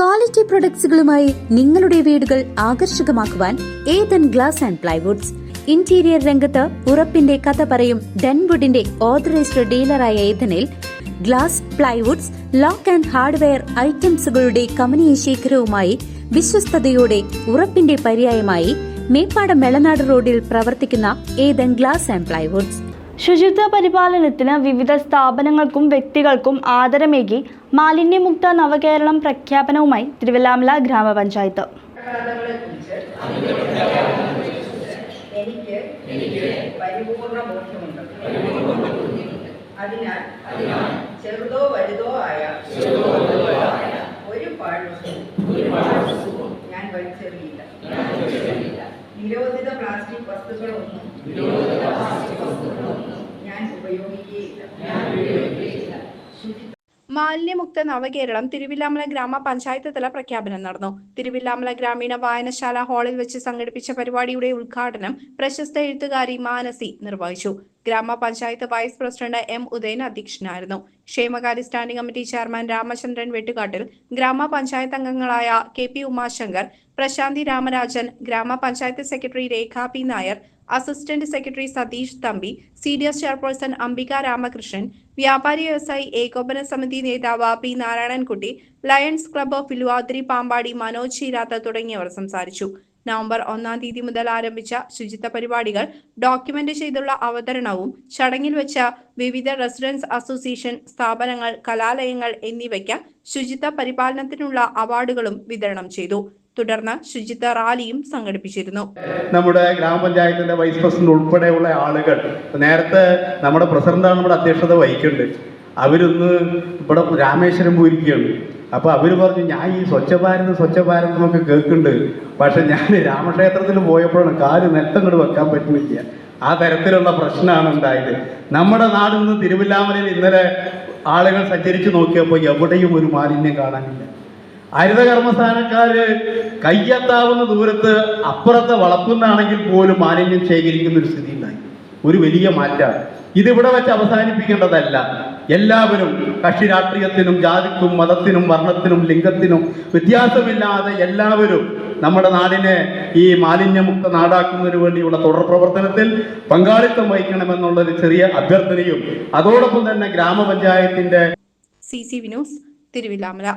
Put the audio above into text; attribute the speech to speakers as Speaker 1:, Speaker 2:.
Speaker 1: Quality പ്രൊഡക്ട്സുകളുമായി നിങ്ങളുടെ വീടുകൾ ആകർഷകമാക്കുവാൻ Ethan glass and plywoods. Interior രംഗത്ത് ഉറപ്പിന്റെ കഥ പറയും ഡെൻവുഡിന്റെ ഓതറൈസ്ഡ് ഡീലറായ ഏതനിൽ glass, plywoods, lock and hardware ഐറ്റംസുകളുടെ കമനീയ ശേഖരവുമായി വിശ്വസ്തയോടെ ഉറപ്പിന്റെ പര്യായമായി മേപ്പാടം മെളനാട് റോഡിൽ പ്രവർത്തിക്കുന്ന ഏതൻ ഗ്ലാസ് ആൻഡ് പ്ലൈവുഡ്സ്.
Speaker 2: ശുചിത്വ പരിപാലനത്തിന് വിവിധ സ്ഥാപനങ്ങൾക്കും വ്യക്തികൾക്കും ആദരമേകി മാലിന്യമുക്ത നവകേരളം പ്രഖ്യാപനവുമായി തിരുവല്ലാമല ഗ്രാമപഞ്ചായത്ത്.
Speaker 3: എനിക്ക് പരിപൂർണ ബോധ്യമുണ്ട്. അതിനാൽ ചെറുതോ വലുതോ ആയ ഒരു പാഴ്വസ്തുവും ഞാൻ വലിച്ചെറിയില്ല. നിരോധിത പ്ലാസ്റ്റിക് വസ്തുക്കളൊന്നും ഞാൻ ഉപയോഗിക്കുകയില്ല.
Speaker 4: മാലിന്യമുക്ത നവകേരളം തിരുവില്ലാമല ഗ്രാമപഞ്ചായത്ത് തല പ്രഖ്യാപനം നടന്നു. തിരുവില്ലാമല ഗ്രാമീണ വായനശാല ഹാളിൽ വെച്ച് സംഘടിപ്പിച്ച പരിപാടിയുടെ ഉദ്ഘാടനം പ്രശസ്ത എഴുത്തുകാരി മാനസി നിർവഹിച്ചു. ഗ്രാമപഞ്ചായത്ത് വൈസ് പ്രസിഡന്റ് എം ഉദയൻ അധ്യക്ഷനായിരുന്നു. ക്ഷേമകാര്യ standing committee chairman Ramachandran Vettukattil, ഗ്രാമപഞ്ചായത്ത് അംഗങ്ങളായ കെ പി ഉമാശങ്കർ, പ്രശാന്തി രാമരാജൻ, ഗ്രാമപഞ്ചായത്ത് secretary Rekha P Nair, assistant secretary Satheesh Thampi, CDS chairperson Ambika Ramakrishnan, വ്യാപാരി വ്യവസായി ഏകോപന സമിതി നേതാവ് P Narayanankutty, lions club of Viluvathiri Pampady Manoj Cheeratha തുടങ്ങിയവർ സംസാരിച്ചു. നവംബർ 1-ാം തീയതി മുതൽ ആരംഭിച്ച ശുചിത്വ പരിപാടികൾ ഡോക്യുമെന്റ് ചെയ്തുള്ള അവതരണവും ചടങ്ങിൽ വെച്ച വിവിധ റെസിഡൻസ് അസോസിയേഷൻ സ്ഥാപനങ്ങൾ, കലാലയങ്ങൾ എന്നിവയ്ക്ക് ശുചിത്വ പരിപാലനത്തിനുള്ള അവാർഡുകളും വിതരണം ചെയ്തു. തുടർന്ന് ശുചിത്വ റാലിയും സംഘടിപ്പിച്ചിരുന്നു.
Speaker 5: നമ്മുടെ ഗ്രാമപഞ്ചായത്തിന്റെ വൈസ് പ്രസിഡന്റ് ഉൾപ്പെടെയുള്ള ആളുകൾ, നേരത്തെ നമ്മുടെ പ്രസിഡന്റാണ് നമ്മുടെ അധ്യക്ഷത വഹിക്കുന്നുണ്ട്, അവരൊന്ന് ഇവിടെ രാമേശ്വരം പോയിരിക്കുകയാണ്. അപ്പോൾ അവർ പറഞ്ഞു, ഞാൻ ഈ സ്വച്ഛ ഭാരത് എന്നൊക്കെ കേൾക്കുന്നുണ്ട്, പക്ഷെ ഞാൻ രാമക്ഷേത്രത്തിൽ പോയപ്പോഴാണ് കാല് നെട്ടങ്ങോട്ട് വെക്കാൻ പറ്റുന്നില്ല. ആ തരത്തിലുള്ള പ്രശ്നമാണ് ഉണ്ടായത്. നമ്മുടെ നാടിൽ നിന്ന് തിരുവില്ലാമലയിൽ ഇന്നലെ ആളുകൾ സഞ്ചരിച്ചു നോക്കിയപ്പോൾ എവിടെയും ഒരു മാലിന്യം കാണാനില്ല. ഹരിതകർമ്മസേനക്കാര് കയ്യെത്താവുന്ന ദൂരത്ത് അപ്പുറത്തെ വളപ്പുന്നാണെങ്കിൽ പോലും മാലിന്യം ശേഖരിക്കുന്ന ഒരു സ്ഥിതി ഉണ്ടായി. ഒരു വലിയ മാറ്റമാണ്. ഇതിവിടെ വെച്ച് അവസാനിപ്പിക്കേണ്ടതല്ല. എല്ലാവരും കക്ഷി രാഷ്ട്രീയത്തിനും ജാതിക്കും മതത്തിനും വർണ്ണത്തിനും ലിംഗത്തിനും വ്യത്യാസമില്ലാതെ എല്ലാവരും നമ്മുടെ നാടിനെ ഈ മാലിന്യമുക്ത നാടാക്കുന്നതിന് വേണ്ടിയുള്ള തുടർ പ്രവർത്തനത്തിൽ പങ്കാളിത്തം വഹിക്കണമെന്നുള്ളൊരു ചെറിയ അഭ്യർത്ഥനയും അതോടൊപ്പം തന്നെ ഗ്രാമപഞ്ചായത്തിന്റെ
Speaker 4: CC ന്യൂസ് തിരുവില്ലാമല.